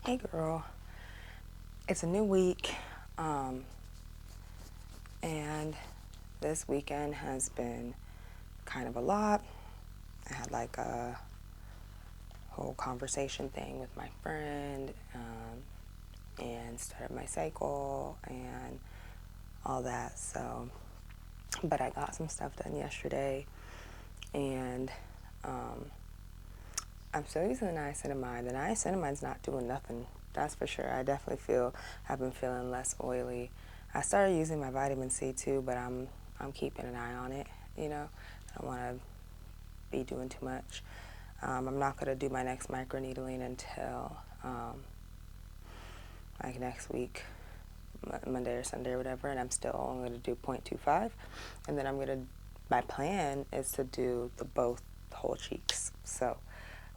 Hey girl, it's a new week, and this weekend has been kind of a lot. I had like a whole conversation thing with my friend, and started my cycle and all that. So, but I got some stuff done yesterday, and um, I'm still using the niacinamide. The niacinamide's not doing nothing. That's for sure. I definitely I've been feeling less oily. I started using my vitamin C too, but I'm keeping an eye on it. I don't want to be doing too much. I'm not going to do my next microneedling until like next week, Monday or Sunday or whatever, and I'm still only going to do 0.25, and then my plan is to do both whole cheeks. So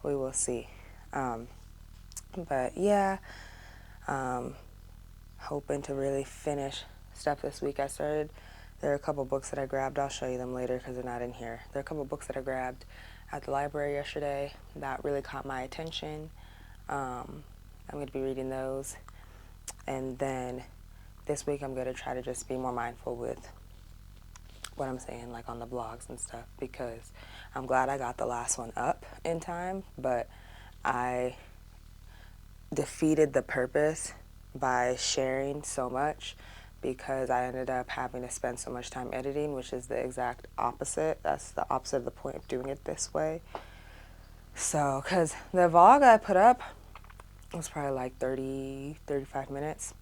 we will see. But yeah, um, hoping to really finish stuff this week. There are a couple books that I grabbed. I'll show you them later because they're not in here. There are a couple books that I grabbed at the library yesterday that really caught my attention. I'm going to be reading those. And then this week I'm going to try to just be more mindful with what I'm saying, like on the blogs and stuff, because I'm glad I got the last one up in time, but I defeated the purpose by sharing so much because I ended up having to spend so much time editing, which is the exact opposite. That's the opposite of the point of doing it this way. So, because the vlog I put up was probably like 35 minutes.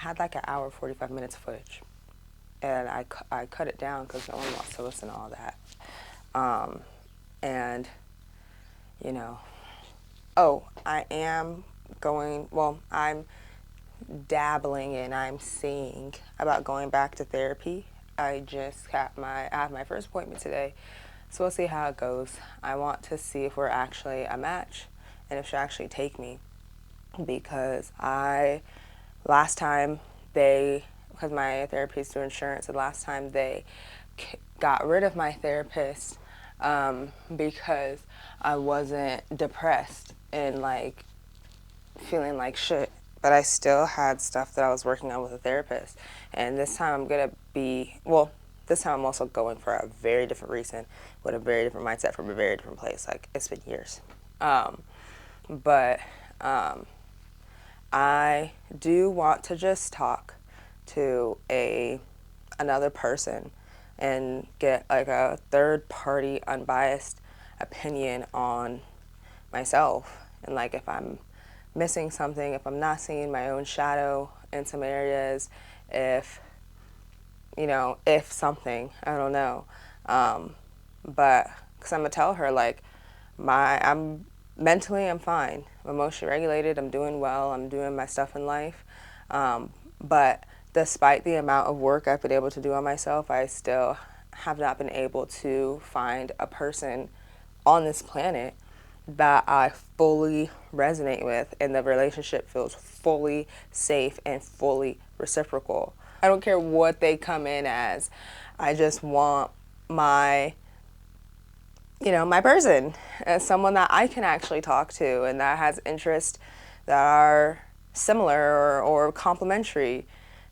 I had like an hour, 45 minutes footage. And I cut it down because no one wants to listen to all that. And, you know, I'm dabbling and I'm seeing about going back to therapy. I have my first appointment today, so we'll see how it goes. I want to see if we're actually a match and if she'll actually take me, because last time because my therapy is through insurance, the last time they got rid of my therapist because I wasn't depressed and like feeling like shit, but I still had stuff that I was working on with a therapist. And this time this time I'm also going for a very different reason, with a very different mindset from a very different place. Like, it's been years. But I do want to just talk to another person and get like a third party unbiased opinion on myself, and like if I'm missing something, if I'm not seeing my own shadow in some areas, if something, I don't know. But because I'm gonna tell her like I'm mentally, I'm fine. I'm emotionally regulated. I'm doing well. I'm doing my stuff in life. But despite the amount of work I've been able to do on myself, I still have not been able to find a person on this planet that I fully resonate with and the relationship feels fully safe and fully reciprocal. I don't care what they come in as. I just want my person as someone that I can actually talk to and that has interests that are similar or complementary.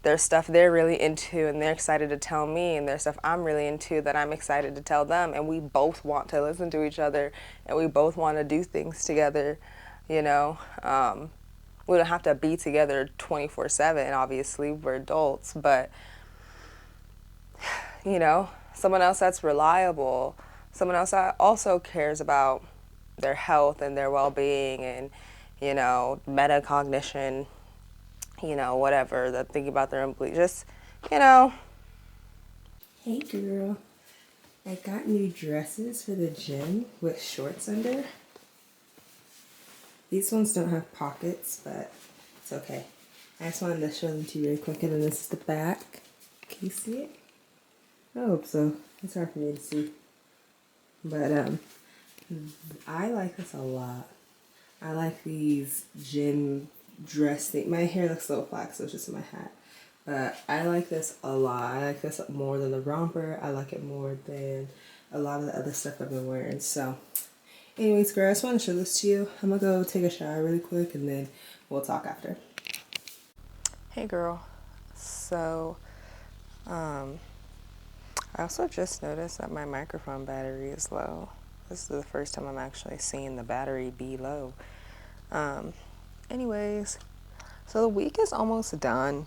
There's stuff they're really into and they're excited to tell me, and there's stuff I'm really into that I'm excited to tell them, and we both want to listen to each other and we both want to do things together, you know. We don't have to be together 24/7, obviously, we're adults, but someone else that's reliable, someone else that also cares about their health and their well-being and, metacognition, whatever, that thinking about their own beliefs, just, you know. Hey girl, I got new dresses for the gym with shorts under. These ones don't have pockets, but it's okay. I just wanted to show them to you really quick, and then this is the back. Can you see it? I hope so. It's hard for me to see. But I like this a lot. I like these gym dress things. My hair looks a little flat, so it's just in my hat. But I like this a lot. I like this more than the romper. I like it more than a lot of the other stuff I've been wearing. So Anyways, girl, I just want to show this to you. I'm gonna go take a shower really quick and then we'll talk after. Hey, girl. So, I also just noticed that my microphone battery is low. This is the first time I'm actually seeing the battery be low. Um, anyways, so the week is almost done.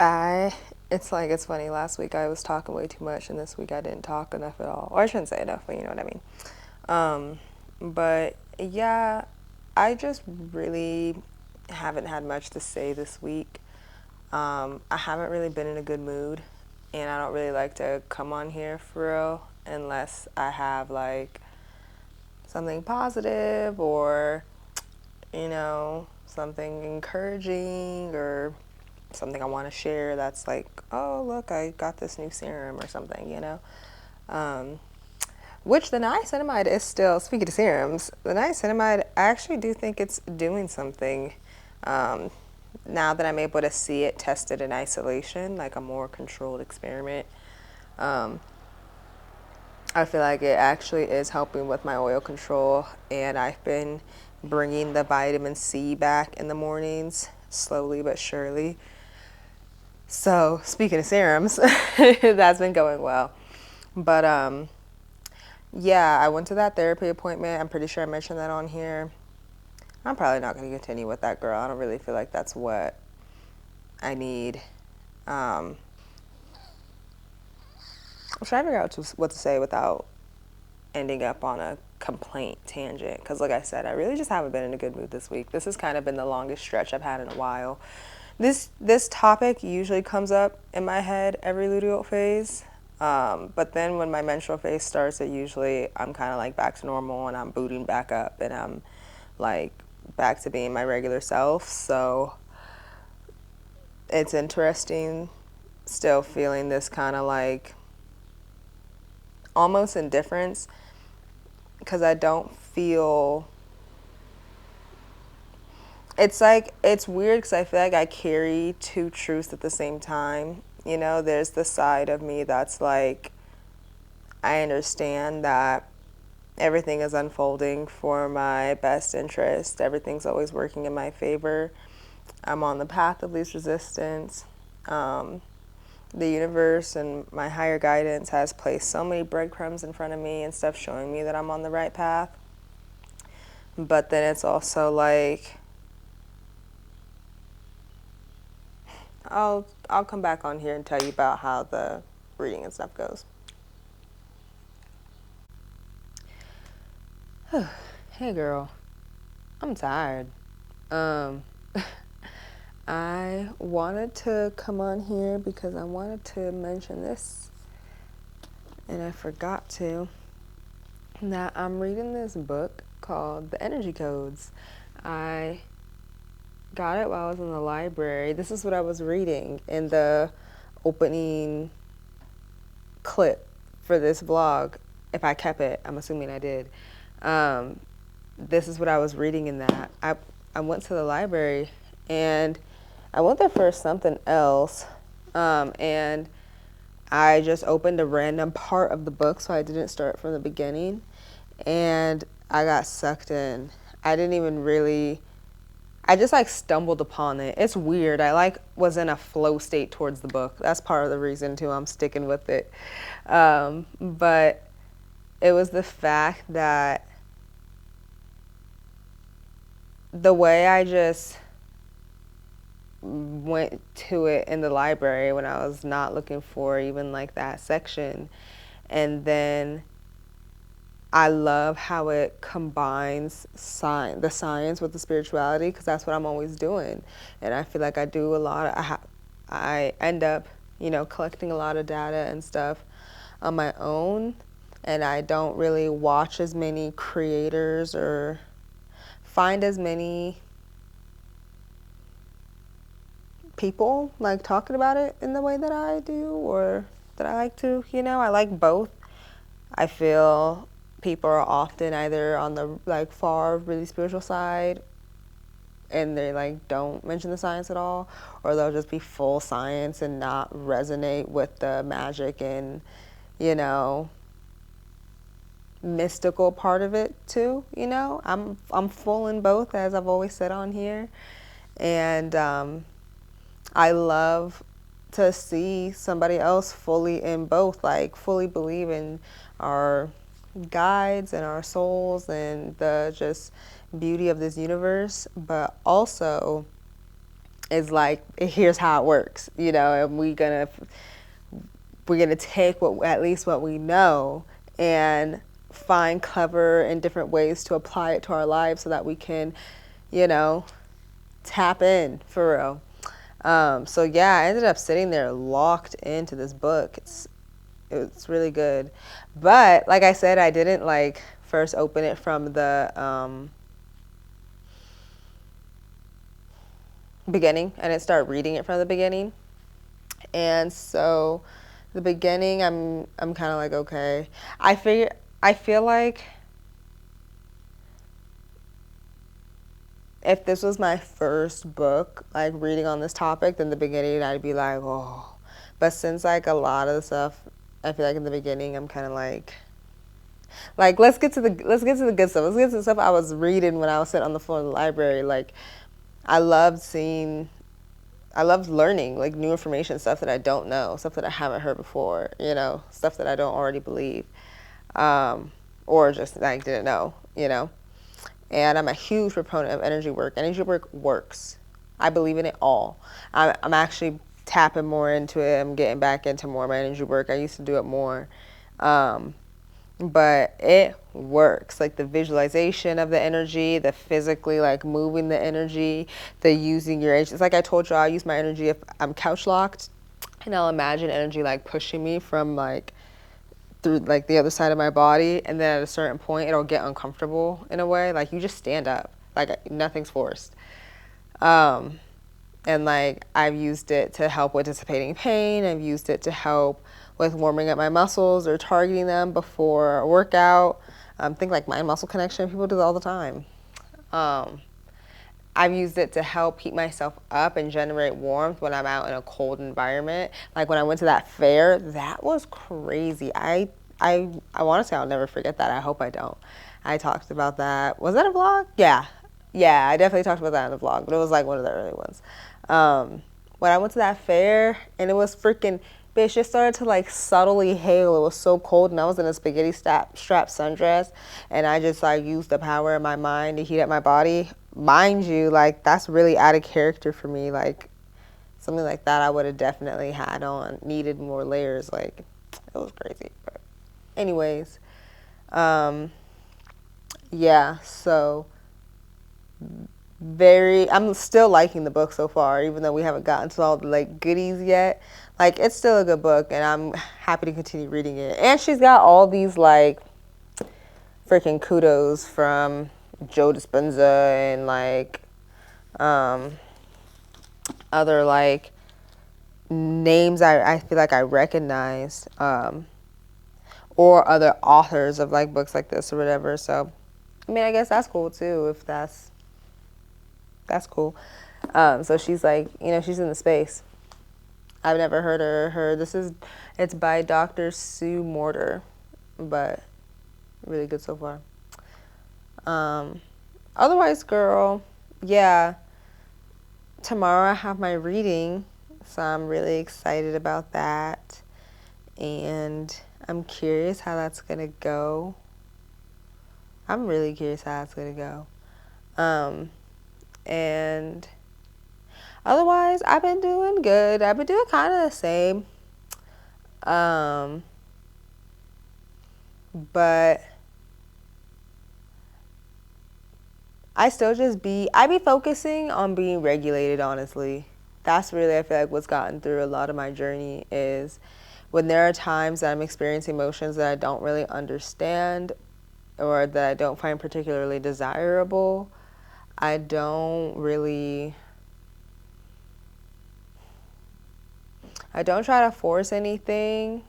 It's funny, last week I was talking way too much and this week I didn't talk enough at all. Or I shouldn't say enough, but you know what I mean. But yeah, I just really haven't had much to say this week. I haven't really been in a good mood, and I don't really like to come on here for real unless I have like something positive or, something encouraging or something I want to share that's like, oh, look, I got this new serum or something. Um, which the niacinamide is still, speaking of serums, the niacinamide, I actually do think it's doing something. Now that I'm able to see it tested in isolation, like a more controlled experiment, um, I feel like it actually is helping with my oil control. And I've been bringing the vitamin C back in the mornings, slowly but surely. So, speaking of serums, that's been going well. But yeah, I went to that therapy appointment. I'm pretty sure I mentioned that on here. I'm probably not going to continue with that, girl. I don't really feel like that's what I need. I'm trying to figure out what to say without ending up on a complaint tangent. Because, like I said, I really just haven't been in a good mood this week. This has kind of been the longest stretch I've had in a while. This topic usually comes up in my head every luteal phase. But then when my menstrual phase starts, I'm kind of like back to normal and I'm booting back up and I'm like back to being my regular self. So it's interesting still feeling this kind of like almost indifference because I don't feel. It's weird because I feel like I carry two truths at the same time. There's the side of me that's like, I understand that everything is unfolding for my best interest. Everything's always working in my favor. I'm on the path of least resistance. The universe and my higher guidance has placed so many breadcrumbs in front of me and stuff showing me that I'm on the right path. But then it's also like, I'll come back on here and tell you about how the reading and stuff goes. Hey girl, I'm tired. Um, I wanted to come on here because I wanted to mention this, and I forgot to, that I'm reading this book called The Energy Codes. I got it while I was in the library. This is what I was reading in the opening clip for this vlog. If I kept it, I'm assuming I did. This is what I was reading in that. I went to the library and I went there for something else, and I just opened a random part of the book, so I didn't start from the beginning, and I got sucked in. I didn't even really, I just like stumbled upon it. It's weird. I like was in a flow state towards the book. That's part of the reason too I'm sticking with it. But it was the fact that the way I just went to it in the library when I was not looking for even like that section. And then I love how it combines the science with the spirituality, because that's what I'm always doing. And I feel like I do a lot of, I end up, collecting a lot of data and stuff on my own. And I don't really watch as many creators or find as many people like talking about it in the way that I do or that I like to. I like both. I feel people are often either on the like far really spiritual side and they like don't mention the science at all, or they'll just be full science and not resonate with the magic and, you know, mystical part of it too. You know, I'm full in both, as I've always said on here, and I love to see somebody else fully in both, like fully believe in our guides and our souls and the just beauty of this universe, but also is like, here's how it works, you know, and we're gonna take what, at least what we know, and find clever and different ways to apply it to our lives so that we can, you know, tap in for real. So yeah, I ended up sitting there locked into this book. It's really good, but like I said, I didn't like first open it from the beginning. I didn't start reading it from the beginning, and so the beginning, I'm kind of like, okay. I feel like if this was my first book, like reading on this topic, then the beginning I'd be like, oh. But since like a lot of the stuff, I feel like in the beginning I'm kind of like let's get to the good stuff. Let's get to the stuff I was reading when I was sitting on the floor in the library. Like I loved seeing, I loved learning like new information, stuff that I don't know, stuff that I haven't heard before, you know, stuff that I don't already believe, or just like didn't know, you know. And I'm a huge proponent of energy work. Energy work works. I believe in it all. I'm actually tapping more into it. I'm getting back into more of my energy work. I used to do it more. But it works. Like the visualization of the energy, the physically like moving the energy, the using your energy. It's like I told you, I'll use my energy if I'm couch locked, and I'll imagine energy like pushing me from like through like the other side of my body, and then at a certain point it'll get uncomfortable in a way, like you just stand up, like nothing's forced. And like I've used it to help with dissipating pain. I've used it to help with warming up my muscles or targeting them before a workout. Think like mind muscle connection, people do that all the time. I've used it to help keep myself up and generate warmth when I'm out in a cold environment. Like when I went to that fair, that was crazy. I want to say I'll never forget that. I hope I don't. I talked about that. Was that a vlog? Yeah. Yeah, I definitely talked about that in the vlog, but it was like one of the early ones. When I went to that fair, and it was freaking, bitch, it started to like subtly hail. It was so cold, and I was in a spaghetti strap sundress, and I just like used the power of my mind to heat up my body. Mind you, like that's really out of character for me. Like something like that I would have definitely had on, needed more layers. Like it was crazy. But anyways, yeah, so I'm still liking the book so far, even though we haven't gotten to all the like goodies yet. Like it's still a good book, and I'm happy to continue reading it. And she's got all these like freaking kudos from Joe Dispenza and like other like names I feel like I recognized, or other authors of like books like this or whatever. So I mean, I guess that's cool too, if that's cool. So she's like, you know, she's in the space. I've never heard of her. It's by Dr. Sue Morter, but really good so far. Otherwise, girl, yeah, tomorrow I have my reading, so I'm really excited about that, and I'm curious how that's gonna go. I'm really curious how that's gonna go. And otherwise, I've been doing good. I've been doing kind of the same. But I be focusing on being regulated, honestly. That's really, I feel like, what's gotten through a lot of my journey is when there are times that I'm experiencing emotions that I don't really understand or that I don't find particularly desirable, I don't try to force anything,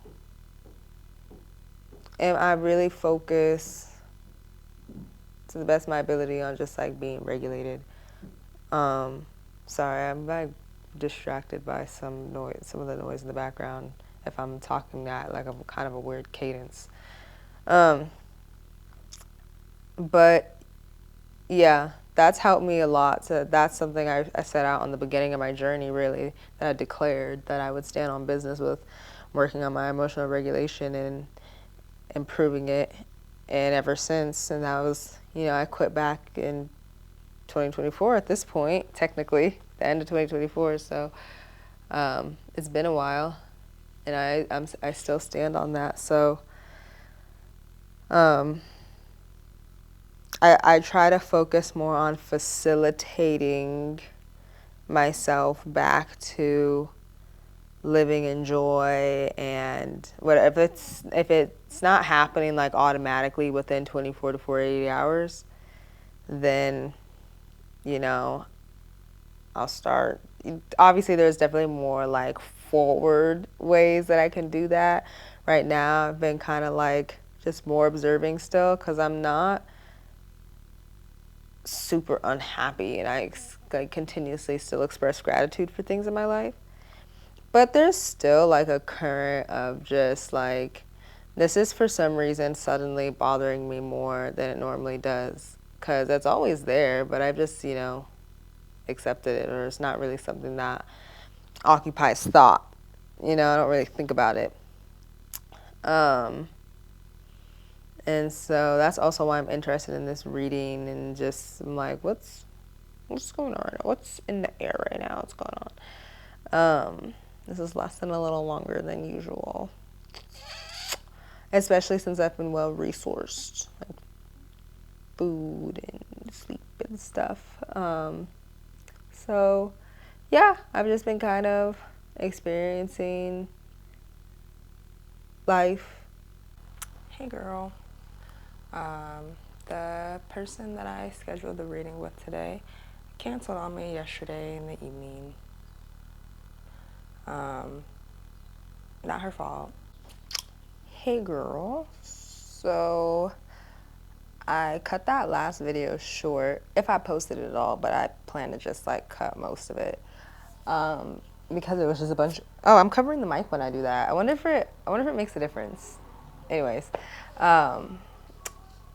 and I really focus to the best of my ability on just like being regulated. Sorry, I'm like distracted by some of the noise in the background if I'm talking that like a kind of a weird cadence. But yeah, that's helped me a lot. So that's something I set out on the beginning of my journey, really, that I declared that I would stand on business with, working on my emotional regulation and improving it. And ever since, and that was, I quit back in 2024 at this point, technically, the end of 2024. So it's been a while, and I still stand on that. So um, I try to focus more on facilitating myself back to living in joy, and what if it's not happening like automatically within 24 to 48 hours, then you know I'll start. Obviously, there's definitely more like forward ways that I can do that. Right now, I've been kind of like just more observing still because I'm not super unhappy, and I like continuously still express gratitude for things in my life. But there's still like a current of just like, this is for some reason suddenly bothering me more than it normally does. Because it's always there, but I've just, accepted it, or it's not really something that occupies thought. I don't really think about it. Um, and so that's also why I'm interested in this reading, and just I'm like, what's going on right now? What's in the air right now? What's going on? This is lasting a little longer than usual, especially since I've been well resourced, like food and sleep and stuff. So yeah, I've just been kind of experiencing life. Hey girl. The person that I scheduled the reading with today canceled on me yesterday in the evening. Um, Not her fault. Hey girl. So I cut that last video short, if I posted it at all, but I plan to just like cut most of it. Um, because it was just a bunch. Oh, I'm covering the mic when I do that. I wonder if it makes a difference. Anyways, um,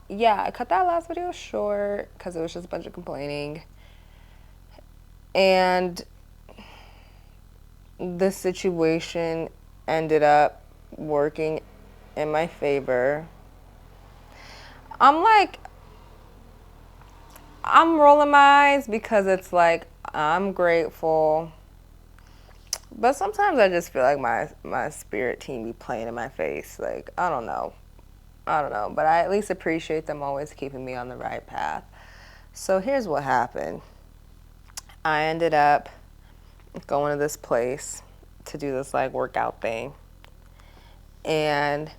yeah, I cut that last video short because it was just a bunch of complaining, and the situation ended up working in my favor. I'm like, I'm rolling my eyes because it's like I'm grateful, but sometimes I just feel like my spirit team be playing in my face. Like I don't know, but I at least appreciate them always keeping me on the right path. So here's what happened. I ended up going to this place to do this like workout thing, and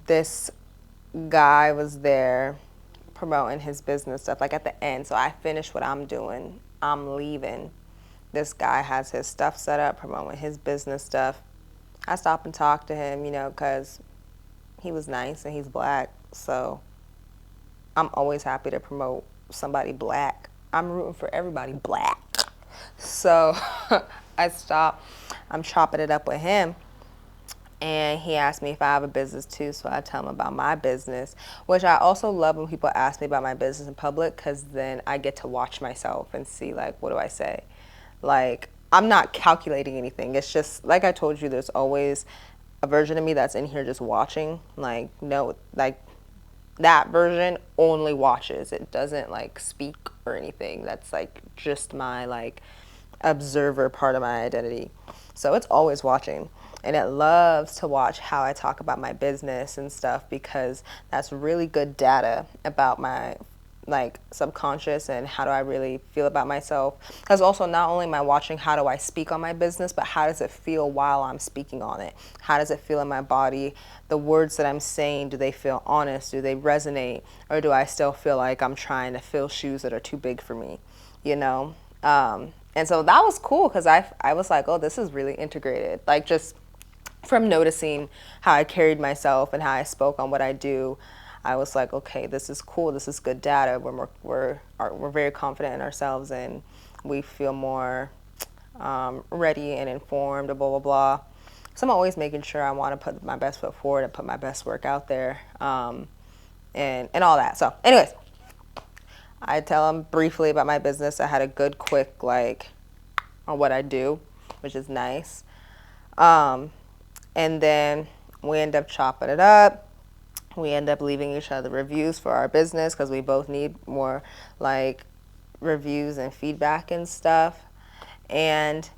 this guy was there promoting his business stuff like at the end. So I finished what I'm doing, I'm leaving. This guy has his stuff set up promoting his business stuff. I stop and talk to him, because he was nice and he's black. So I'm always happy to promote somebody black. I'm rooting for everybody black. So I stop, I'm chopping it up with him, and he asked me if I have a business too, so I tell him about my business, which I also love when people ask me about my business in public, because then I get to watch myself and see, like, what do I say? Like, I'm not calculating anything. It's just, like I told you, there's always a version of me that's in here just watching. Like, no, like, that version only watches. It doesn't, like, speak or anything. That's, like, just my, like, observer part of my identity. So it's always watching. And it loves to watch how I talk about my business and stuff, because that's really good data about my like subconscious and how do I really feel about myself. Because also, not only am I watching how do I speak on my business, but how does it feel while I'm speaking on it? How does it feel in my body? The words that I'm saying, do they feel honest? Do they resonate? Or do I still feel like I'm trying to fill shoes that are too big for me? You know? And so that was cool because I was like, oh, this is really integrated. Like, just from noticing how I carried myself and how I spoke on what I do, I was like, okay, this is cool. This is good data. When we're very confident in ourselves, and we feel more ready and informed, blah, blah, blah. So I'm always making sure I want to put my best foot forward and put my best work out there. and all that. So, anyways, I tell him briefly about my business. I had a good, quick, like, on what I do, which is nice. Um, and then we end up chopping it up. We end up leaving each other reviews for our business because we both need more, like, reviews and feedback and stuff. And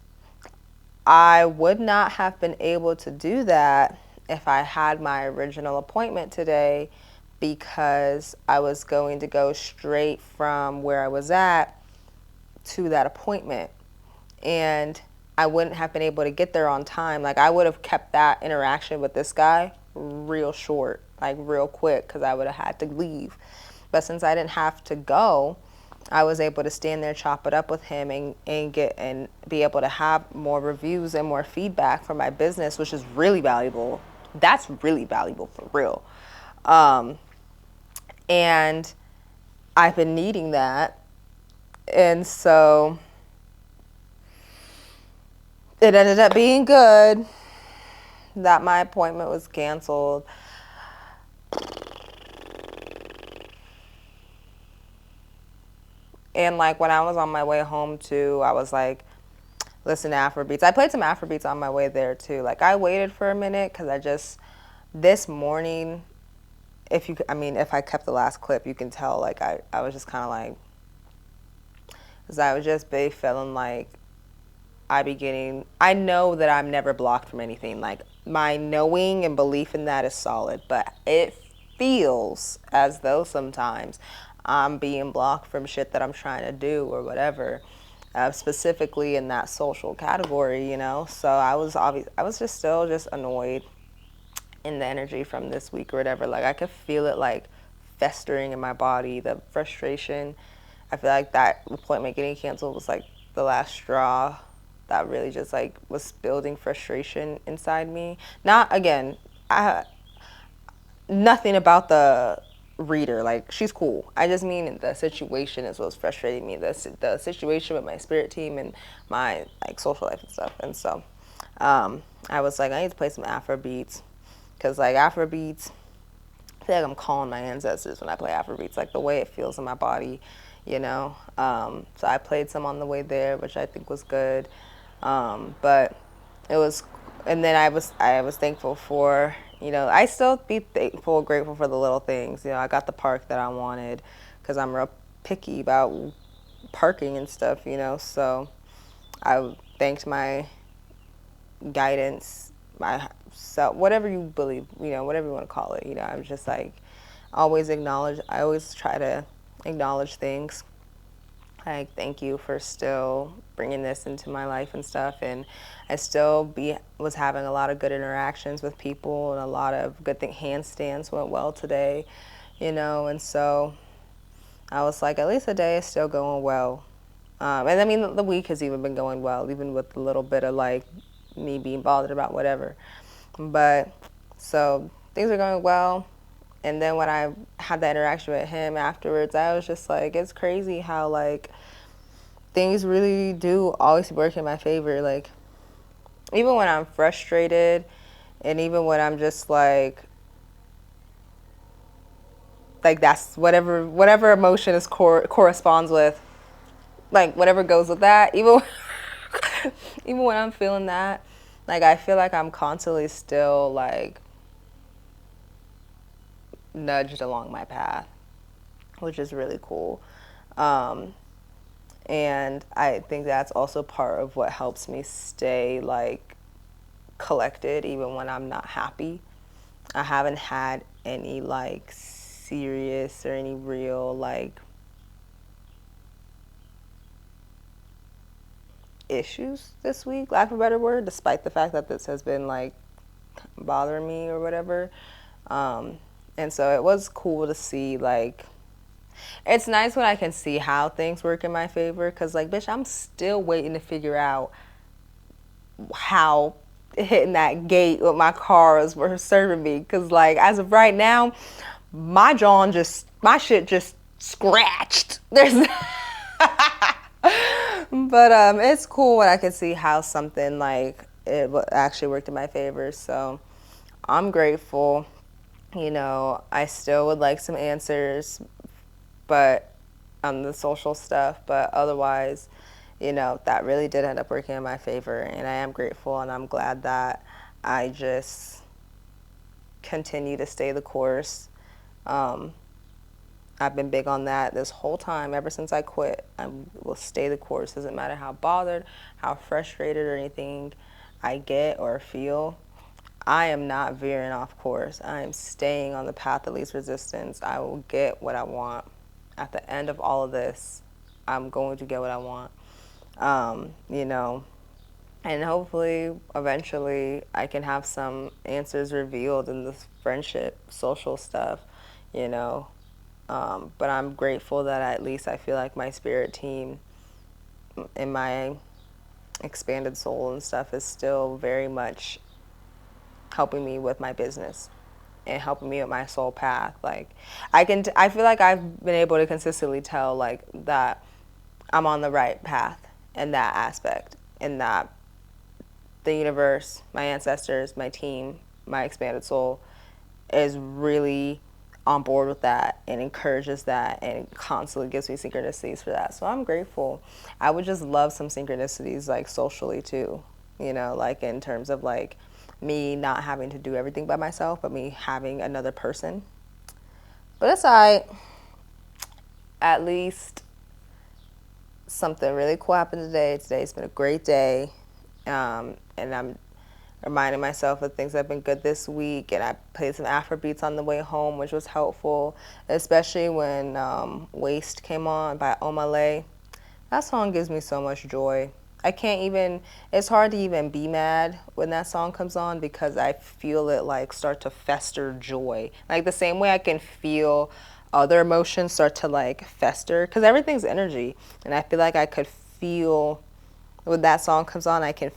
I would not have been able to do that if I had my original appointment today, because I was going to go straight from where I was at to that appointment. And I wouldn't have been able to get there on time. Like, I would have kept that interaction with this guy real short, like real quick, because I would have had to leave. But since I didn't have to go, I was able to stand there, chop it up with him, and get and be able to have more reviews and more feedback for my business, which is really valuable. That's really valuable for real. Um, and I've been needing that. And so it ended up being good that my appointment was canceled. And like when I was on my way home too, I was like, listen to Afrobeats. I played some Afrobeats on my way there too. Like, I waited for a minute because this morning, if I kept the last clip, you can tell, like, I was just kind of like, because I was just be feeling like I know that I'm never blocked from anything. Like, my knowing and belief in that is solid, but it feels as though sometimes I'm being blocked from shit that I'm trying to do or whatever, specifically in that social category, you know? So I was just still just annoyed in the energy from this week or whatever. Like, I could feel it, like, festering in my body, the frustration. I feel like that appointment getting canceled was like the last straw that really just like was building frustration inside me. Not again, I nothing about the reader, like, she's cool. I just mean the situation is what's frustrating me. The situation with my spirit team and my, like, social life and stuff. And so I was like, I need to play some Afro beats, because like Afro beats, I feel like I'm calling my ancestors when I play Afro beats, like the way it feels in my body, you know. So I played some on the way there, which I think was good. But it was, and then I was thankful for, you know, I still be thankful, grateful for the little things. You know, I got the park that I wanted, because I'm real picky about parking and stuff, you know. So I thanked my guidance, my self, whatever you believe, you know, whatever you want to call it. You know, I was just like, I always try to acknowledge things. Like, thank you for still bringing this into my life and stuff. And I still was having a lot of good interactions with people, and a lot of good handstands went well today, you know. And so I was like, at least the day is still going well. And I mean, the week has even been going well, even with a little bit of like me being bothered about whatever. But so things are going well. And then when I had that interaction with him afterwards, I was just like, it's crazy how like things really do always work in my favor. Like, even when I'm frustrated, and even when I'm just like that's whatever emotion is corresponds with, like whatever goes with that, even even when I'm feeling that, like I feel like I'm constantly still like nudged along my path, which is really cool. Um, and I think that's also part of what helps me stay like collected even when I'm not happy. I haven't had any like serious or any real like issues this week, lack of a better word, despite the fact that this has been like bothering me or whatever. And so it was cool to see, like, it's nice when I can see how things work in my favor, because, like, bitch, I'm still waiting to figure out how hitting that gate with my cars were serving me. Because, like, as of right now, my shit just scratched. There's, but it's cool when I can see how something, like, it actually worked in my favor. So I'm grateful. I still would like some answers, but on the social stuff, but otherwise, that really did end up working in my favor, and I am grateful, and I'm glad that I just continue to stay the course. Um, I've been big on that this whole time, ever since I quit. I will stay the course. Doesn't matter how bothered, how frustrated, or anything I get or feel. I am not veering off course. I am staying on the path of least resistance. I will get what I want. At the end of all of this, I'm going to get what I want. Um, you know, and hopefully, eventually, I can have some answers revealed in this friendship, social stuff, you know. But I'm grateful that at least I feel like my spirit team in my expanded soul and stuff is still very much helping me with my business and helping me with my soul path. Like I feel like I've been able to consistently tell like that I'm on the right path in that aspect, in that the universe, my ancestors, my team, my expanded soul is really on board with that and encourages that and constantly gives me synchronicities for that. So I'm grateful. I would just love some synchronicities like socially too, like in terms of like me not having to do everything by myself, but me having another person. But it's all right. At least something really cool happened today. Today's been a great day. And I'm reminding myself of things that have been good this week. And I played some Afro beats on the way home, which was helpful, especially when Waste came on by Omale. That song gives me so much joy. I can't even, it's hard to even be mad when that song comes on because I feel it like start to fester joy. Like the same way I can feel other emotions start to like fester because everything's energy. And I feel like I could feel when that song comes on, I can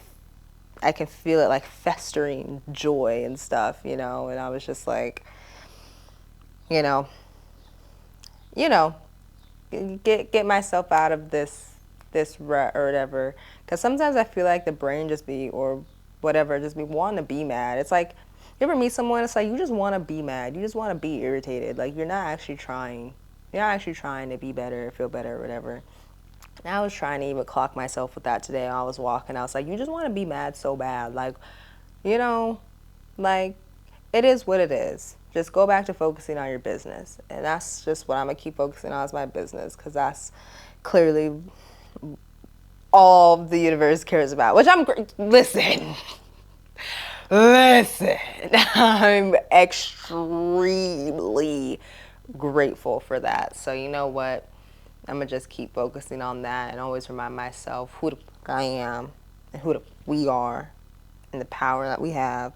feel it like festering joy and stuff, and I was just like, you know, you know, get myself out of this rut or whatever. Because sometimes I feel like the brain just be or whatever just be wanting to be mad. It's like you ever meet someone, it's like you just want to be mad, you just want to be irritated, like you're not actually trying. You're not actually trying to be better, feel better, or whatever. And I was trying to even clock myself with that today. I was walking. I was like, you just want to be mad so bad. Like, you know, like, it is what it is. Just go back to focusing on your business. And that's just what I'm going to keep focusing on is my business because that's clearly all the universe cares about. Which listen, listen, I'm extremely grateful for that. So, you know what? I'm going to just keep focusing on that and always remind myself who the fuck I am and who the we are and the power that we have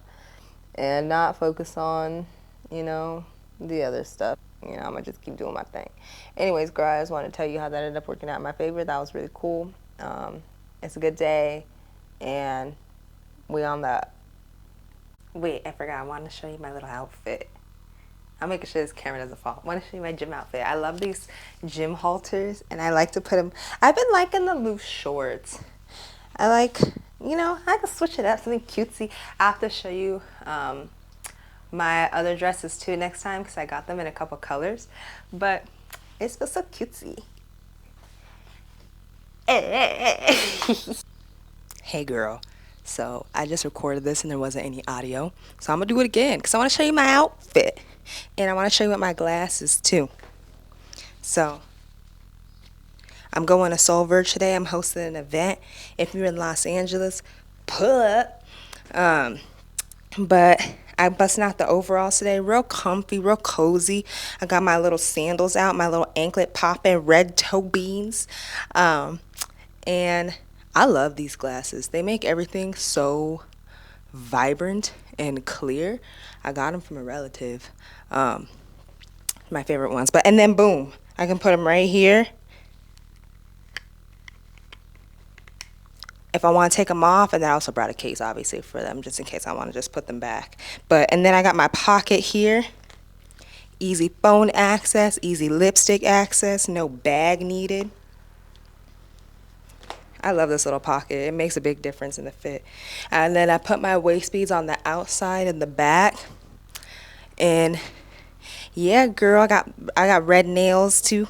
and not focus on, the other stuff. I'm going to just keep doing my thing. Anyways, girl, I just want to tell you how that ended up working out in my favor. That was really cool. It's a good day and we on that. Wait, I forgot. I want to show you my little outfit. I'm making sure this camera doesn't fall. I want to show you my gym outfit. I love these gym halters, and I like to put them. I've been liking the loose shorts. I like, I can switch it up, something cutesy. I have to show you my other dresses too next time because I got them in a couple colors. But it's supposed so cutesy. Hey girl, so I just recorded this and there wasn't any audio, so I'm gonna do it again because I want to show you my outfit and I want to show you what my glasses too. So I'm going to Soul Verge today. I'm hosting an event. If you're in Los Angeles, pull up. Um, but I'm busting out the overalls today, real comfy, real cozy. I got my little sandals out, my little anklet popping, red toe beans. And I love these glasses. They make everything so vibrant and clear. I got them from a relative. My favorite ones. But and then boom, I can put them right here. If I want to take them off, and then I also brought a case obviously for them just in case I want to just put them back. But and then I got my pocket here. Easy phone access, easy lipstick access, no bag needed. I love this little pocket. It makes a big difference in the fit. And then I put my waist beads on the outside and the back. And yeah, girl, I got red nails too.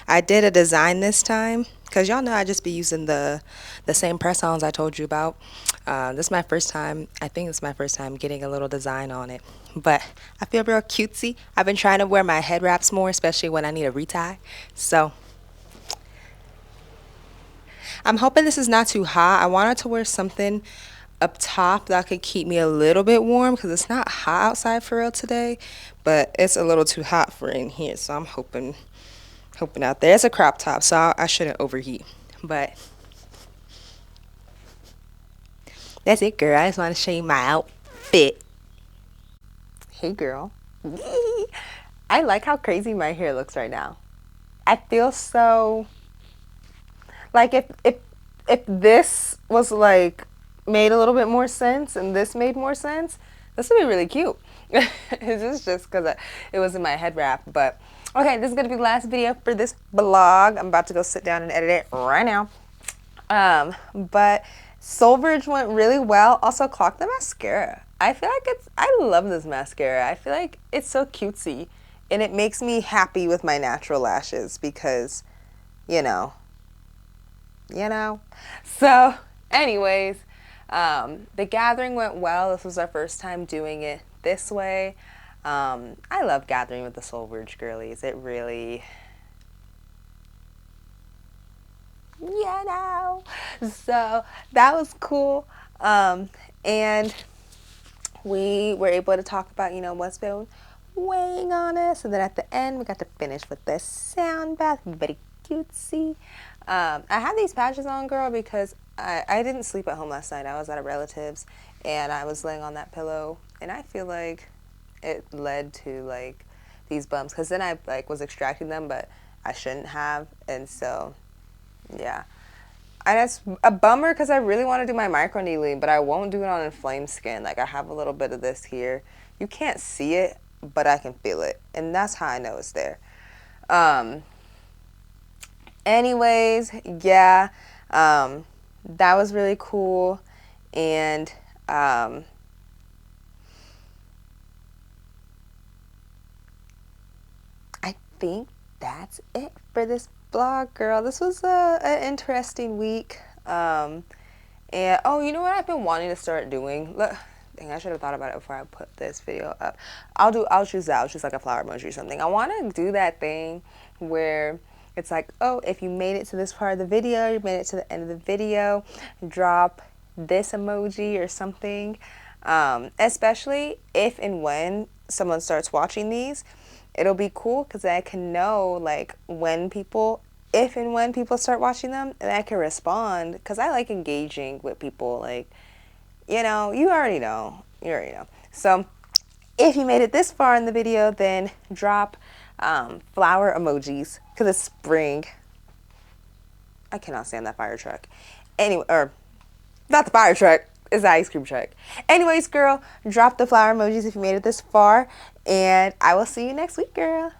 I did a design this time because y'all know I just be using the same press-ons I told you about. This is my first time. I think it's my first time getting a little design on it. But I feel real cutesy. I've been trying to wear my head wraps more, especially when I need a retie. So I'm hoping this is not too hot. I wanted to wear something up top that could keep me a little bit warm because it's not hot outside for real today, but it's a little too hot for in here. So I'm hoping out there. It's a crop top, so I shouldn't overheat. But that's it, girl. I just want to show you my outfit. Hey, girl. I like how crazy my hair looks right now. I feel so like if this was like made a little bit more sense and this made more sense, this would be really cute. This is just because it was in my head wrap. But okay, this is gonna be the last video for this vlog. I'm about to go sit down and edit it right now. But Solverge went really well. Also, clock the mascara. I feel like I love this mascara. I feel like it's so cutesy and it makes me happy with my natural lashes because, you know, you know. So, anyways, the gathering went well. This was our first time doing it this way. I love gathering with the Solverge girlies. It really, you know. So that was cool. And we were able to talk about, what's been weighing on us. And then at the end, we got to finish with the sound bath. Very cutesy. I had these patches on, girl, because I didn't sleep at home last night. I was at a relative's, and I was laying on that pillow, and I feel like it led to, like, these bumps. Because then I, like, was extracting them, but I shouldn't have. And so, yeah. And it's a bummer because I really want to do my microneedling, but I won't do it on inflamed skin. Like, I have a little bit of this here. You can't see it, but I can feel it. And that's how I know it's there. Anyways, yeah, that was really cool. And I think that's it for this vlog, girl. This was an interesting week. And oh, you know what I've been wanting to start doing? Look, dang, I should have thought about it before I put this video up. I'll choose that. I'll choose like a flower emoji or something. I want to do that thing where it's like, oh, if you made it to this part of the video, you made it to the end of the video, drop this emoji or something. Especially if and when someone starts watching these, it'll be cool because I can know like if and when people start watching them, and I can respond because I like engaging with people. Like, you already know. You already know. So if you made it this far in the video, then drop flower emojis because it's spring. I cannot stand that fire truck. Anyway, or not the fire truck. It's the ice cream truck. Anyways, girl, drop the flower emojis if you made it this far, and I will see you next week, girl.